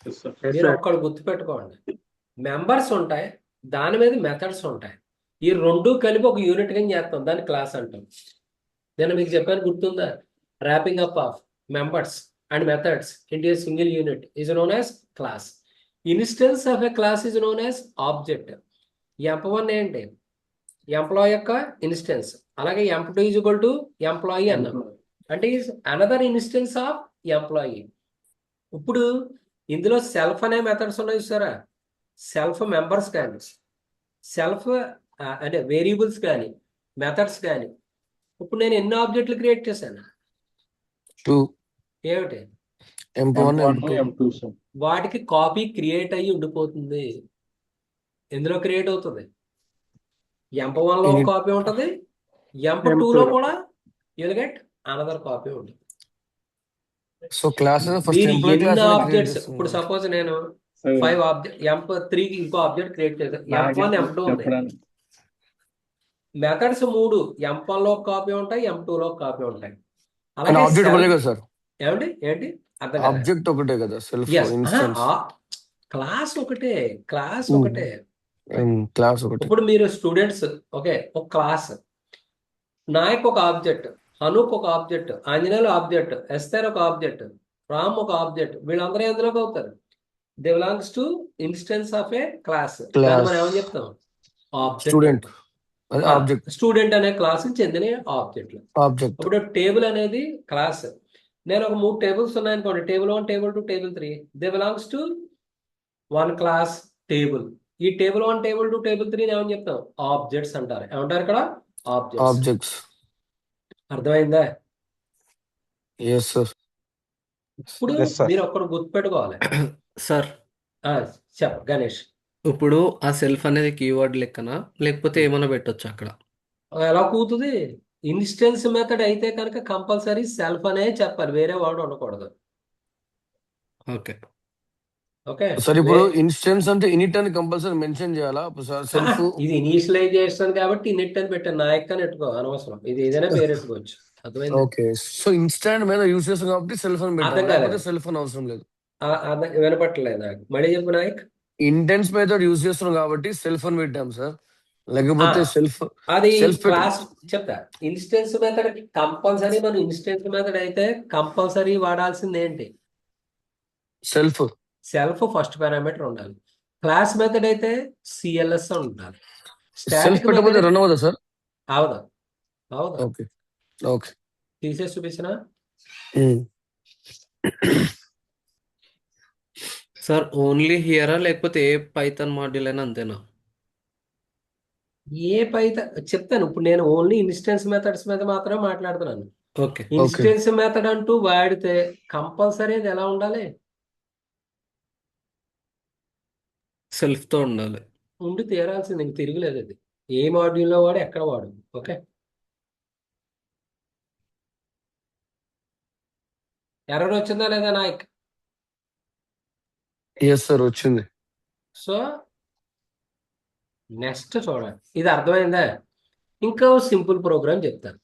Yes, sir. Yes, మీరు sir. ఒక్కడు గుర్తుపెట్టుకోండి. మెంబర్స్ ఉంటాయి, దాని మీద మెథడ్స్ ఉంటాయి. ఈ రెండు కలిపి ఒక యూనిట్ గా చేస్తాం, దాన్ని క్లాస్ అంటాం. నేను మీకు చెప్పాను గుర్తుందా? Wrapping up of members and methods into a single unit is known as class. Instance of a class is known as object. ఎంప్1 ఏంటి? ఎంప్లాయ్ యొక్క ఇన్స్టెన్స్. అలాగే ఎంప్2 ఈజ్ ఈక్వల్ టు ఎంప్లాయీ అన్నాం, అంటే is another instance of employee. ఇప్పుడు ఇందులో self అనే మెథడ్స్ ఉన్నాయి చూసారా? సెల్ఫ్ మెంబర్స్ కానీ, సెల్ఫ్ అంటే వేరియబుల్స్ కానీ, మెథడ్స్ కానీ. ఇప్పుడు నేను ఎన్ని ఆబ్జెక్టులు క్రియేట్ చేశాను? 2 ఏమిటి? M1 M1, M2 M2, sir. వాటికి కాపీ క్రియేట్ అయ్యి ఉండిపోతుంది. ఎందులో క్రియేట్ అవుతుంది? ఎంప్1 లో Init. కాపీ ఉంటుంది, ఎంప్2 లో M2 కూడా యుల్ గెట్ అనదర్ కాపీ ఉంటుంది. సో క్లాస్ ఫస్ట్ మీరు ఎంప్లాయ్ ఎన్ని క్లాస్ క్రియేట్ ఆబ్జెక్ట్స్, ఇప్పుడు చేస్తున్నాం. సపోజ్ నేను Sir, 5 ఆబ్జెక్ట్, ఎంప్3 ఇంకో ఆబ్జెక్ట్ క్రియేట్ చేశాను, నాకు ఎంప్1 ఎంప్2 ఉంది. చెప్పడానికి. మెథడ్స్ 3 ఎంప్1 లో కాపీ ఉంటాయి, ఎంప్2 లో కాపీ ఉంటాయి. కానీ అలాగే ఆబ్జెక్ట్ ఒకటే కదా సార్. ఏమండి ఏంటి అర్థం కదా? ఆబ్జెక్ట్ ఒకటే కదా సెల్ఫ్ Yes. ఇన్స్టెన్స్ క్లాస్ ఒకటే, క్లాస్ ఒకటే. క్లాస్ ఒకటే. ఇప్పుడు మీరు స్టూడెంట్స్, ఓకే, ఒక క్లాస్. నాయక్ ఒక ఆబ్జెక్ట్, అనూప్ ఒక ఆబ్జెక్ట్, ఆంజనేయులు ఆబ్జెక్ట్, ఎస్తర్ ఒక ఆబ్జెక్ట్, రామ్ ఒక ఆబ్జెక్ట్. వీళ్ళందరూ ఎందులోకి అవుతారు? They belongs to instance of A class. దాన్ని మనం ఏమని చెప్తాం? Student object. ఆబ్జెక్ట్ స్టూడెంట్ అనే క్లాస్ చెందిన ఆబ్జెక్ట్లు. ఆబ్జెక్ట్. ఇప్పుడు టేబుల్ అనేది క్లాస్. నేను ఒక 3 టేబుల్స్ ఉన్నాయనుకోండి, table 1, table 2, table 3. They belongs to 1 class table. ఈ టేబుల్ 1, టేబుల్ 2, టేబుల్ 3 ఏమని చెప్తాం? ఆబ్జెక్ట్స్ అంటారు. ఏమంటారు ఇక్కడ? ఆబ్జెక్ట్స్. ఆబ్జెక్ట్స్. అర్థమైందా? Yes sir. ఇప్పుడు Yes, sir. మీరు ఒక్కడు గుర్తుపెట్టుకోవాలి. సార్ చెప్ప గణేష్. ఇప్పుడు ఆ సెల్ఫ్ అనేది కీవర్డ్ లెక్కనా లేకపోతే ఏమైనా పెట్టొచ్చు అక్కడ? ఎలా కూతుంది? ఇన్స్టెన్స్ మెథడ్ అయితే కనుక కంపల్సరీ సెల్ఫ్ అనే చెప్పాలి, వేరే వర్డ్ ఉండకూడదు. ఓకే. ఓకే, సార్ ఇప్పుడు ఇన్స్టెన్స్ అంటే ఇనిట్ అని కంపల్సరీ మెన్షన్ చేయాలా సెల్ఫ్? ఇది ఇనిషియలైజేషన్ కాబట్టి ఇనిట్ అని పెట్టాను, నాయక్ అని పెట్టుకో, అనవసరం. ఇది ఏదైనా పేరు పెట్టుకోవచ్చు. అర్థమైంది? ఓకే. సో ఇన్స్టాంట్ మీద యూస్ చేస్తాం కాబట్టి సెల్ఫ్ అని అర్థం పెట్టాలి, కాలేదు. లేకపోతే సెల్ఫ్ అని అవసరం లేదు. వినపట్టలేదు నాకు, మళ్ళీ చెప్పు నాయక్. ఇంటెన్స్ మెథడ్ యూస్ చేస్తున్నాం కాబట్టి సెల్ఫ్ అని పెట్టాం సార్, లేకపోతే సెల్ఫ్ అది సెల్ఫ్ క్లాస్ చెప్తా. ఇన్స్టెన్స్ మెథడ్ కంపల్సరీ, మనం ఇన్స్టెన్స్ మెథడ్ అయితే కంపల్సరీ వాడాల్సింది ఏంటి? సెల్ఫ్ సెల్ఫ్ ఫస్ట్ పారామీటర్ ఉండాలి. క్లాస్ మెథడ్ అయితే సిఎల్ఎస్ ఉండాలి. సెల్ఫ్ స్టాటిక్ పెట్టకపోతే మెథడ్ రన్ అవ్వదా సార్? అవుదా? అవుదా? Okay okay. తీసేసి చూపించిన సార్ ఓన్లీ హియరా లేకపోతే ఏ పైథాన్ మాడ్యూల్ అయినా అంతేనా? ఏ పైత చెప్తాను. ఇప్పుడు నేను ఓన్లీ ఇన్స్టెన్స్ మెథడ్స్ మీద మాత్రమే మాట్లాడుతున్నాను. ఓకే. ఇన్స్టెన్స్ మెథడ్ అంటూ వాడితే కంపల్సరీ అది ఎలా ఉండాలి? సెల్ఫ్తో ఉండాలి. ఉండి తీరాల్సింది, ఇంక తిరగలేదు. అది ఏ మాడ్యూల్లో వాడు, ఎక్కడ వాడు. ఓకే, ఎర్రర్ వచ్చిందా లేదా నాయక్? ఎస్ సార్ వచ్చింది. సో నెక్స్ట్ చూడండి, ఇది అర్థమైందా? ఇంకా సింపుల్ ప్రోగ్రామ్ చెప్తాను.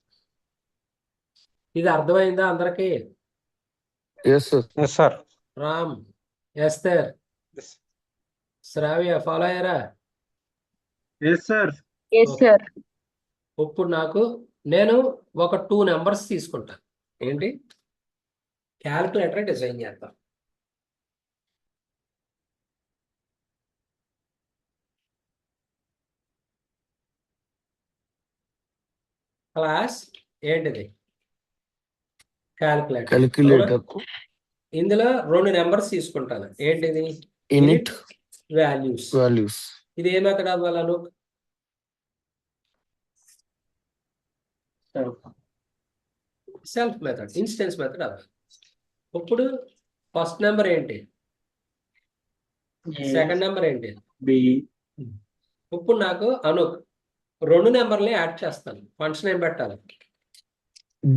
ఇది అర్థమైందా అందరికి? Yes sir. Yes, sir. Ram, Esther, Yes. Shravya follow అయ్యారా? Yes, sir. Yes, sir. ఇప్పుడు నేను ఒక 2 నెంబర్స్ తీసుకుంటాను. ఏంటి? క్యాల్కులేటర్ డిజైన్ చేద్దాం. క్లాస్ ఏంటిది? క్యాలిక్యులేటర్. క్యాలిక్యులేటర్ ఇందులో 2 నెంబర్స్ తీసుకుంటాను. ఏంటిది? Init values. వాల్యూస్ ఇది ఏ మెథడ్ అవ్వాలను? సెల్ఫ్ మెథడ్, ఇన్స్టెన్స్ మెథడ్ అవ్వాలి. ఇప్పుడు ఫస్ట్ నెంబర్ ఏంటి? సెకండ్ నెంబర్ ఏంటి? బి. ఇప్పుడు నాకు 2 నెంబర్ని యాడ్ చేస్తాను. ఫంక్షన్ ఏం పెట్టాలి?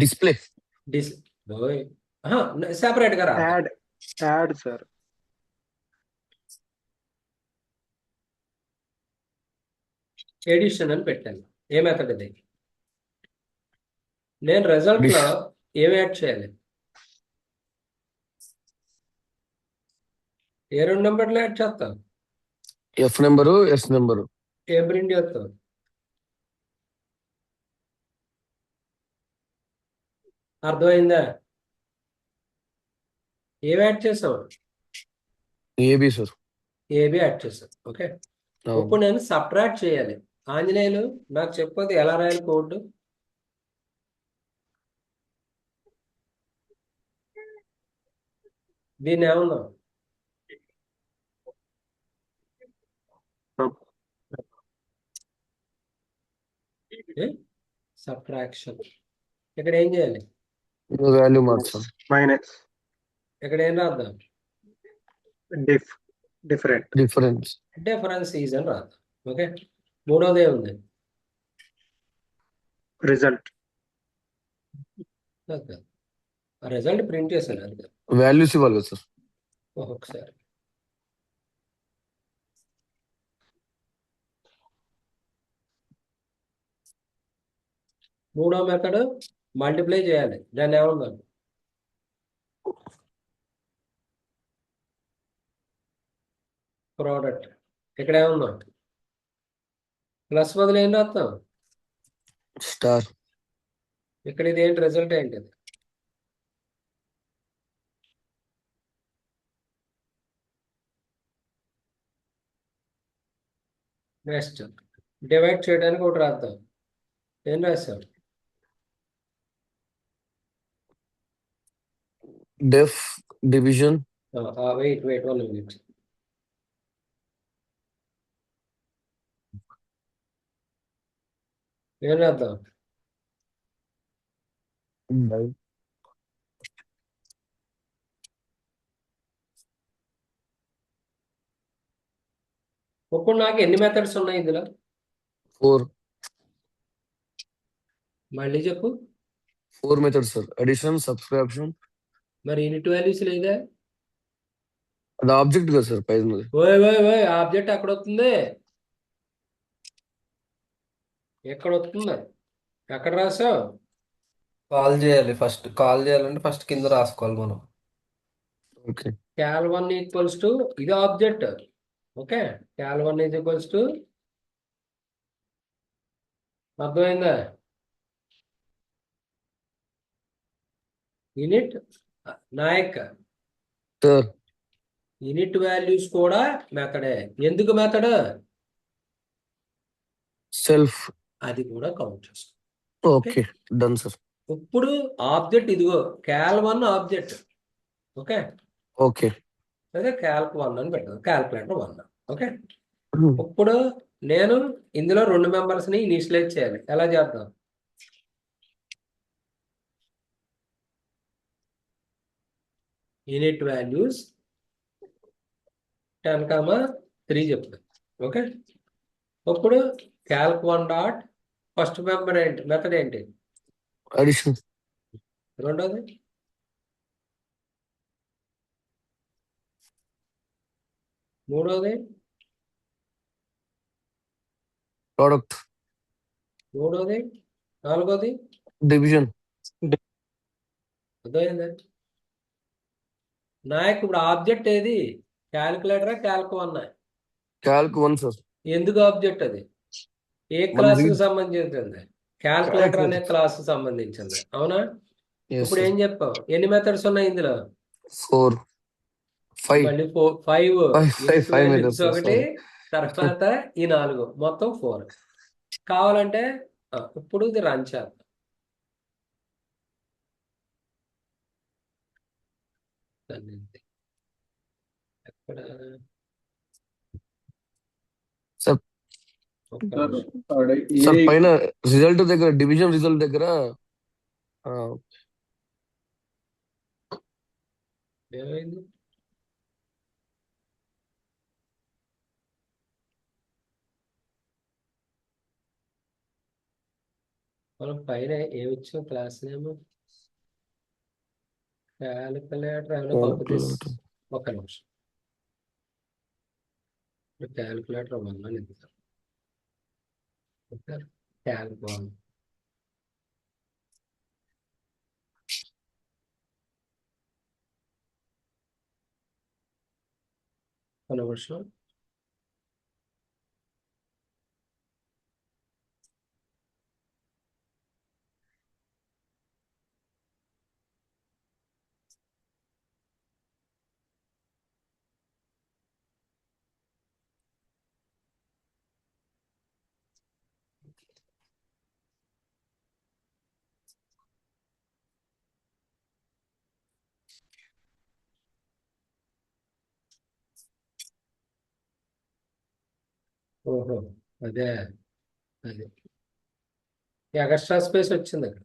డిస్ప్లే సెపరేట్ గా రా. Add sir. ఎడిషన్ అని పెట్టాను. ఏ మెథడ్ ఇది? నేను రిజల్ట్ లో ఏం యాడ్ చేయాలి? ఏ 2 నెంబర్లు యాడ్ చేస్తాను? ఎఫ్ నెంబరు ఎస్ నెంబరు ఏ ప్రింట్ చేస్తాను? అర్థమైందా? ఏం యాడ్ చేసావు? AB sir. ఏబి యాడ్ చేసావు. ఓకే, ఇప్పుడు నేను సబ్ట్రాక్ట్ చేయాలి. ఆంజనేయులు నాకు చెప్పదు ఎలా రాయాలి కోడ్? దీన్ని ఏమన్నా సబ్ట్రాక్షన్. ఇక్కడ ఏం చేయాలి? వాల్యూ మార్చాలి. మైనస్. ఇక్కడ ఏం రాద్దాం? డిఫరెంట్. డిఫరెన్స్ డిఫరెన్స్ ఈజ్ అని రాద్దాం. ఓకే, మూడోది ఏముంది? రిజల్ట్. రిజల్ట్ ప్రింట్ చేశాను. అది వాల్యూస్ ఇవ్వాలి కదా సార్. ఒకసారి మూడో మెథడ్ మల్టిప్లై చేయాలి. దాన్ని ఏమన్నా ప్రోడక్ట్. ఇక్కడ ఏమన్నా ప్లస్ బదులు ఏం రాస్తాం? స్టార్. ఇక్కడ ఇది ఏంటి? రిజల్ట్ ఏంటి? నెక్స్ట్ డివైడ్ చేయడానికి ఒకటి రాద్దాం. ఏం రాస్తాం? Def division. Wait 1 minute. ఏం రాద్దాం? ఇప్పుడు నాకు ఎన్ని మెథడ్స్ ఉన్నాయి ఇందులో? 4 మళ్ళీ చెప్పు. 4 మెథడ్స్ సార్. Addition, subscription. మరి యూనిట్ వాల్యూస్ లేదా? అది ఆబ్జెక్ట్ కదా సార్ పైన ఉన్నది. ఓయ్ ఆబ్జెక్ట్ ఎక్కడ వస్తుంది? ఎక్కడ వస్తుంది? ఎక్కడ రాసావు? కాల్ చేయాలి. ఫస్ట్ కాల్ చేయాలంటే ఫస్ట్ కింద రాసుకోవాలి మనం. ఓకే. cal1 ఈక్వల్స్ టు ఇది object. Okay, cal1 is equals to, అర్థమైందా? Init Nayak. Sir init values కూడా మెథడే. ఎందుకు మెథడ్? సెల్ఫ్. అది కూడా కౌంట్ చేసుకో. Okay done sir. ఇప్పుడు ఆబ్జెక్ట్ ఇదిగో cal1 ఆబ్జెక్ట్. Okay, okay. అదే calc1 అని పెట్టాను. క్యాల్కులేటర్ 1. ఓకే, ఇప్పుడు నేను ఇందులో 2 మెంబర్స్ ని ఇనిషియలైజ్ చేయాలి. ఎలా చేద్దాం? యూనిట్ వాల్యూస్ 10,3 చెప్తాను. ఓకే, ఇప్పుడు calc1 డాట్ ఫస్ట్ మెంబర్ ఏంటి? మెథడ్ ఏంటి? అడిషన్. రెండోది మూడోది ప్రోడక్ట్. మూడోది నాలుగోది డివిజన్. అర్థమైందా? నాకు ఇప్పుడు ఆబ్జెక్ట్ ఏది? క్యాలిక్యులేటరా calc1? Calc 1 sir. ఎందుకు ఆబ్జెక్ట్ అది? ఏ క్లాస్ కి సంబంధించింది? క్యాలిక్యులేటర్ అనే క్లాస్ సంబంధించింది. అవునా? ఇప్పుడు ఏం చెప్పావు? ఎన్ని మెథడ్స్ ఉన్నాయి ఇందులో? 4 5 మళ్ళీ 5 5 methods. ఒకటి, తర్వాత ఈ 4, మొత్తం 4 కావాలంటే ఇప్పుడు ఇది రన్ చేద్దాం. అనేది ఎక్కడ సార్ ఒక్క సార్ నిమిషం. సార్ పైన రిజల్ట్ దగ్గర డివిజన్ రిజల్ట్ దగ్గర ఆ, ఏమైంది? మనం పైన ఏమిచ్చాం క్లాస్ నేమ్ క్యాలిక్యులేటర్ ఏమైనా పంపితే ఒక్క నిమిషం. క్యాలిక్యులేటర్ వల్ల క్యాలిక్యులేటర్ ఒక నిమిషం. ఓహో, అదే అదే ఎక్స్ట్రా స్పేస్ వచ్చింది అక్కడ.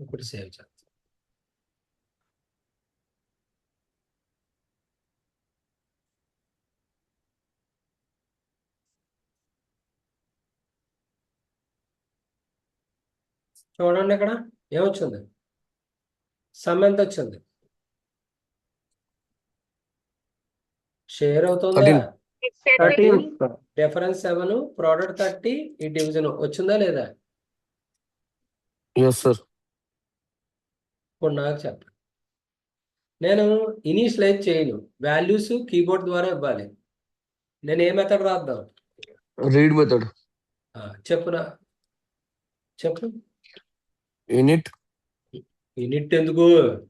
ఇప్పుడు సేవ్ చేస్తాం. చూడండి ఇక్కడ ఏమొచ్చింది, సమ్ ఎంత వచ్చింది, షేర్ అవుతుందా, 13. 13, డిఫరెన్స్ 7, ప్రోడక్ట్ 30, ఈ డివిజన్ వచ్చిందా లేదా? Yes sir. ఇప్పుడు నాకు చెప్పండి. నేను ఇనీషియలైజ్ చేయను, వాల్యూస్ కీబోర్డ్ ద్వారా ఇవ్వాలి. నేను ఏ మెథడ్ రాద్దాం? Read method. చెప్పునా, చెప్పు. యూనిట్ యూనిట్ ఎందుకు?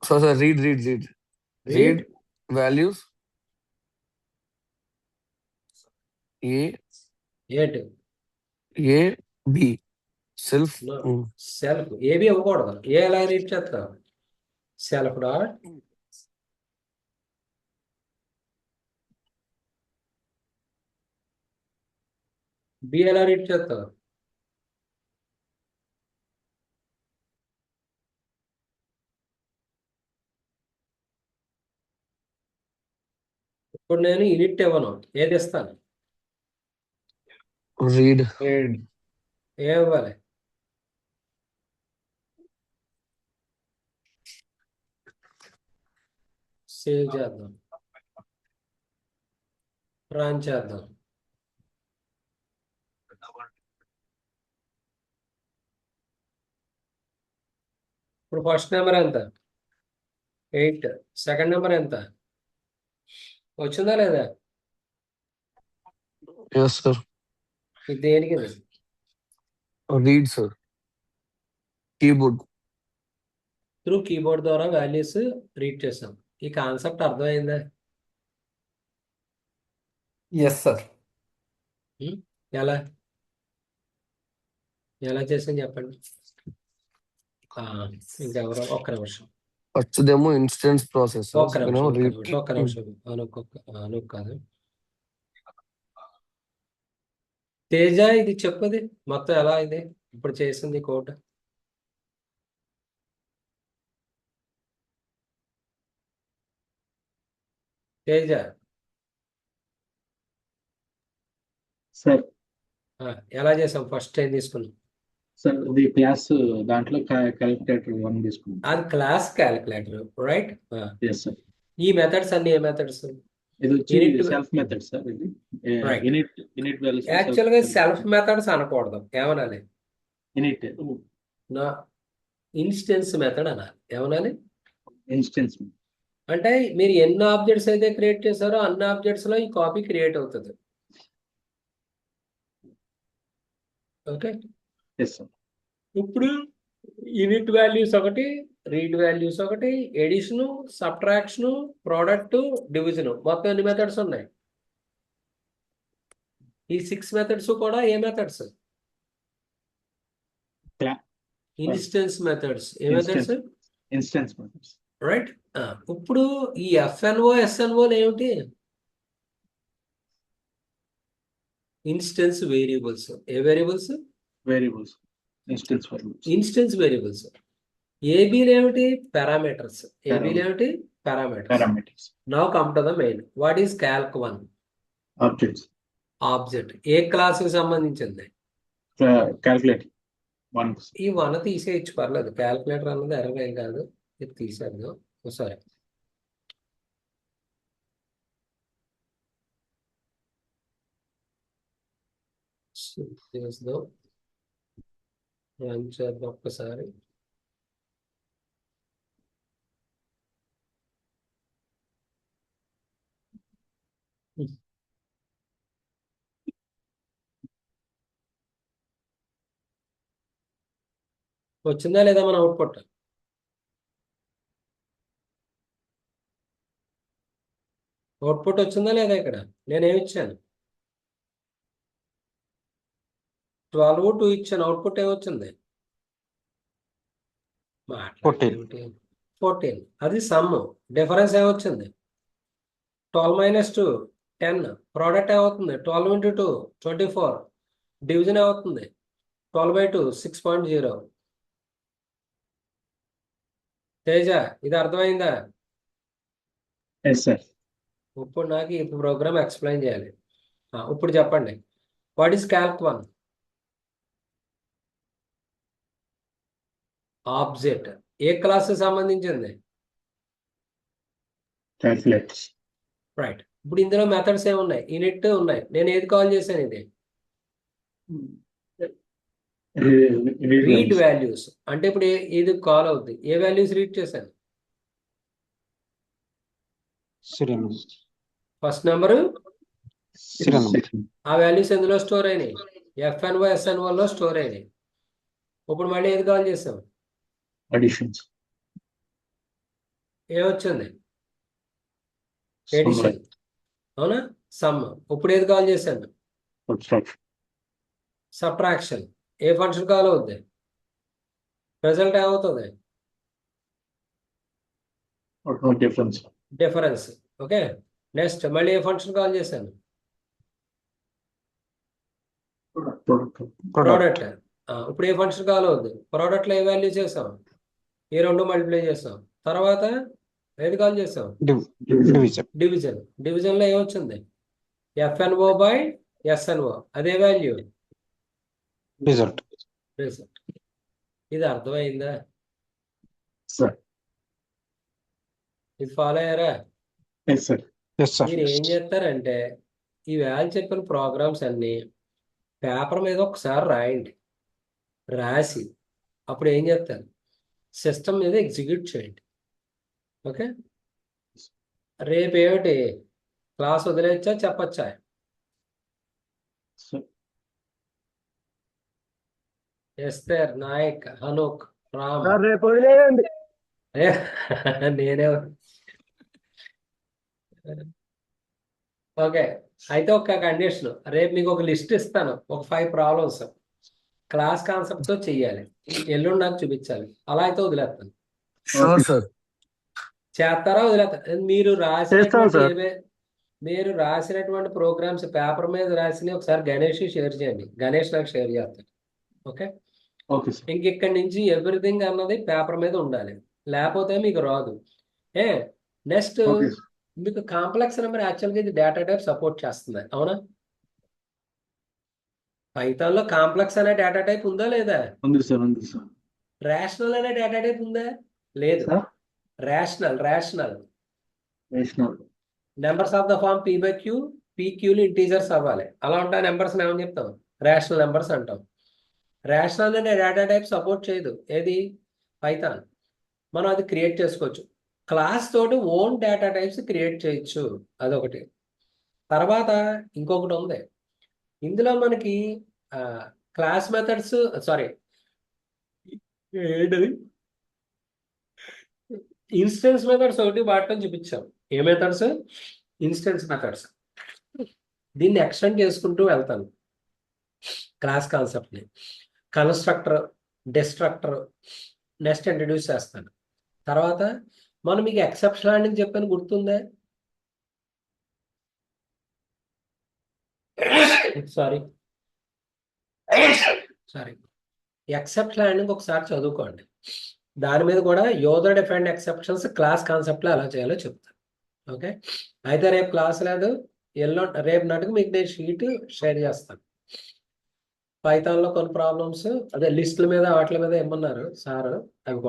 Sir sir read read read read values ఏంటి A B self. Self AB ఇవ్వకూడదు. ఏ ఎలా రీడ్ చేస్తావు? సెల్ఫ్ డాట్ బి ఎలా రీడ్ చేస్తావు? ఇప్పుడు నేను యూనిట్ ఇవ్వను, ఏది ఇస్తాను? రీడ్. ఏ ఇవ్వాలి? సేవ్ చేద్దాం, రన్ చేద్దాం. ఇప్పుడు ఫస్ట్ నెంబర్ ఎంత? 8. సెకండ్ నెంబర్ ఎంత? వచ్చిందా లేదా? Yes sir. ఇది దేనికి? ఇది read sir. Keyboard. Through keyboard ద్వారా వాల్యూస్ రీడ్ చేసాం. ఈ కాన్సెప్ట్ అర్థమైందా? Yes sir. ఎలా ఎలా చేసాం చెప్పండి. ఇంకెవరో ఒక్క నిమిషం, ఫస్ట్ దేమో ఇన్స్టెన్స్ ప్రాసెస్. ఒక్క నిమిషం అను కాదు. తేజ ఇది చెప్పది మొత్తం ఎలా ఇది ఇప్పుడు చేసింది కోడ్. తేజ సార్ ఎలా చేసాం? ఫస్ట్ ఏం తీసుకున్నాం? సార్ ఇది క్లాస్ దాంట్లో క్యాలిక్యులేటర్ 1 తీసుకున్నాం. అది class calculator, right? Yes sir. ఈ మెథడ్స్ అన్ని ఏ మెథడ్స్? ఇది వచ్చి Unit- సెల్ఫ్ మెథడ్ సార్. ఇది Right. యూనిట్ వాల్యూస్ యాక్చువల్గా సెల్ఫ్ మెథడ్స్ అనకూడదు, ఏమనాలి? యూనిట్ నా ఇన్స్టెన్స్ మెథడ్ అనాలి. ఏమనాలి? ఇన్స్టెన్స్. అంటే మీరు ఎన్ని ఆబ్జెక్ట్స్ అయితే క్రియేట్ చేశారో అన్ని ఆబ్జెక్ట్స్ లో ఈ కాపీ క్రియేట్ అవుతుంది. Okay, yes sir. ఇప్పుడు యూనిట్ వాల్యూస్ ఒకటి, రీడ్ వాల్యూస్ ఒకటి, ఎడిషన్, సబ్ట్రాక్షన్, ప్రోడక్ట్, డివిజన్, మొత్తం ఎన్ని మెథడ్స్ ఉన్నాయి? ఈ 6 మెథడ్స్ కూడా ఏ మెథడ్స్? Instance methods. ఏ మెథడ్స్? Instance methods. రైట్. ఇప్పుడు ఈ ఎఫ్ఎన్ఓ ఎస్ఎన్ఓలు ఏమిటి? Instance variables. ఏ variables? Variables. Instance variables. Instance variables. ఏబీలు ఏమిటి? పారామీటర్స్. ఏబీలు ఏమిటి? Parameters. Parameters. Now come to the main. What is calc 1? Objects. Object. ఏ క్లాస్ కి సంబంధించింది? క్యాల్కులేట్ 1. ఈ 1 తీసేయచ్చు, పర్లేదు. క్యాల్కులేటర్ అన్నది ఎర్రర్ ఏం కాదు, ఇది తీసేద్దాం. సారీ, చేద్దాం. రన్ చేద్దాం ఒక్కసారి. వచ్చిందా లేదా మన అవుట్పుట్? అవుట్పుట్ వచ్చిందా లేదా? ఇక్కడ నేనేమి ఇచ్చాను? 12, 2 ఇచ్చాను. అవుట్పుట్ ఏమొచ్చింది? 14. అది సమ్. డిఫరెన్స్ ఏమొచ్చింది? 12 - 2 10. ప్రోడక్ట్ ఏమవుతుంది? 12 × 2 24. డివిజన్ ఏమవుతుంది? 12/2 6.0. తేజ, ఇది అర్థమైందా? Yes sir. ఇప్పుడు నాకు ఈ ప్రోగ్రామ్ ఎక్స్ప్లెయిన్ చేయాలి. ఇప్పుడు చెప్పండి, వాట్ ఈస్ క్యాల్క్ 1? ఆబ్జెక్ట్. ఏ క్లాస్ సంబంధించింది? క్యాల్కులేట్స్. రైట్. ఇప్పుడు ఇందులో మెథడ్స్ ఏమున్నాయి? ఇనిట్ ఉన్నాయి. నేను ఏది కాల్ చేశాను? ఇది రీడ్ వాల్యూస్. అంటే ఇప్పుడు ఇది కాల్ అవుద్ది. ఏ వాల్యూస్ రీడ్ చేశాను? First number. ఆ వాల్యూస్ ఎందులో స్టోర్ అయినాయి? ఎఫ్ఎన్ఓ ఎస్ఎన్ఓ లో స్టోర్ అయినాయి. ఇప్పుడు మళ్ళీ ఏది కాల్ చేసాం? అడిషన్స్. ఏమొచ్చింది? ఎడిషన్. అవునా? సమ్. ఇప్పుడు ఏది కాల్ చేశాను? సబ్ట్రాక్షన్. ఏ ఫంక్షన్ కాల్ అవుద్ది? రిజల్ట్ ఏమవుతుంది? డిఫరెన్స్. ఓకే. నెక్స్ట్ మళ్ళీ ఏ ఫంక్షన్ కాల్ చేశాను? ప్రోడక్ట్. ఇప్పుడు ఏ ఫంక్షన్ కాల్ అవుద్ది? ప్రోడక్ట్ లో ఏ వాల్యూ చేసాం? ఈ 2 మల్టిప్లై చేసాం. తర్వాత ఏది కాల్ చేసాం? డివిజన్. డివిజన్ లో ఏమొచ్చింది? FNO/SNO. అదే వాల్యూ రిజల్ట్. రిజల్ట్. ఇది అర్థమైందా? సార్. ఇది ఫాలో అయ్యారా? Yes sir. Yes sir. మీరు ఏం చేస్తారంటే ఈ వాల్యూ చెప్పిన ప్రోగ్రామ్స్ అన్ని పేపర్ మీద ఒకసారి రాయండి. రాసి అప్పుడు ఏం చేస్తారు? సిస్టమ్ మీద ఎగ్జిక్యూట్ చేయండి. ఓకే. రేపు ఏమిటి క్లాస్ వదిలేచ్చా చెప్పచ్చా? ఎస్తర్, నాయక్, హనుక్, రామ్. రేపు వదిలేయండి. నేనే. ఓకే. అయితే ఒక కండిషన్, రేపు మీకు ఒక లిస్ట్ ఇస్తాను, ఒక 5 ప్రాబ్లమ్స్ క్లాస్ కాన్సెప్ట్ తో చెయ్యాలి. ఎల్లుండి నాకు చూపించాలి. అలా అయితే వదిలేస్తాను. Sure sir. చేస్తారా? వదిలేస్తాను. చేస్తాం సార్. మీరు రాసినటువంటి ప్రోగ్రామ్స్ పేపర్ మీద రాసి ఒకసారి గణేష్ షేర్ చేయండి. గణేష్ నాకు షేర్ చేస్తాడు. ఓకే. Okay sir. ఇంక ఇక్కడి నుంచి ఎవ్రీథింగ్ అన్నది పేపర్ మీద ఉండాలి, లేకపోతే మీకు రాదు. Next okay. మీకు కాంప్లెక్స్ నెంబర్ యాక్చువల్గా ఇది డేటా టైప్ సపోర్ట్ చేస్తుంది. అవునా? పైథాన్ లో కాంప్లెక్స్ అనే డేటా టైప్ ఉందా లేదా? ఉంది సార్. ఉంది సార్. రేషనల్ అనే డేటా టైప్ ఉందా? లేదు. Sir. Rational rational. Numbers of the form P/Q. PQలు ఇంటీజర్స్ అవ్వాలి. అలా ఉంటాయి నెంబర్స్ ఏమని చెప్తాం? రేషనల్ నెంబర్స్ అంటాం. రేషనల్ అనే డేటా టైప్ సపోర్ట్ చేయదు. ఏది? పైథాన్. మనం అది క్రియేట్ చేసుకోవచ్చు. క్లాస్ తోటి ఓన్ డేటా టైప్స్ క్రియేట్ చేయొచ్చు. అదొకటి. తర్వాత ఇంకొకటి ఉంది ఇందులో మనకి క్లాస్ మెథడ్స్. సారీ, ఏంటది? ఇన్స్టెన్స్ మెథడ్స్ ఒకటి వాడటం చూపించాం. ఏ మెథడ్స్? Instance methods. దీన్ని ఎక్స్టెండ్ చేసుకుంటూ వెళ్తాను క్లాస్ కాన్సెప్ట్ని. కన్స్ట్రక్టర్, డిస్ట్రక్టర్ నెక్స్ట్ ఇంట్రడ్యూస్ చేస్తాను. తర్వాత మనం మీకు ఎక్సెప్షన్ హ్యాండింగ్ చెప్పాను, గుర్తుందా? సారీ ఎక్సెప్ట్ హ్యాండింగ్ ఒకసారి చదువుకోండి. దాని మీద కూడా యూజర్ డిఫైన్డ్ ఎక్సెప్షన్స్ క్లాస్ కాన్సెప్ట్లో ఎలా చేయాలో చెప్తాను. ఓకే, అయితే రేపు క్లాస్ లేదు, రేపు నాటికి మీకు నేను షీట్ షేర్ చేస్తాను. పైథాన్లో కొన్ని ప్రాబ్లమ్స్ అదే లిస్టుల మీద వాటి మీద ఏమన్నారు సార్, అవి కూడా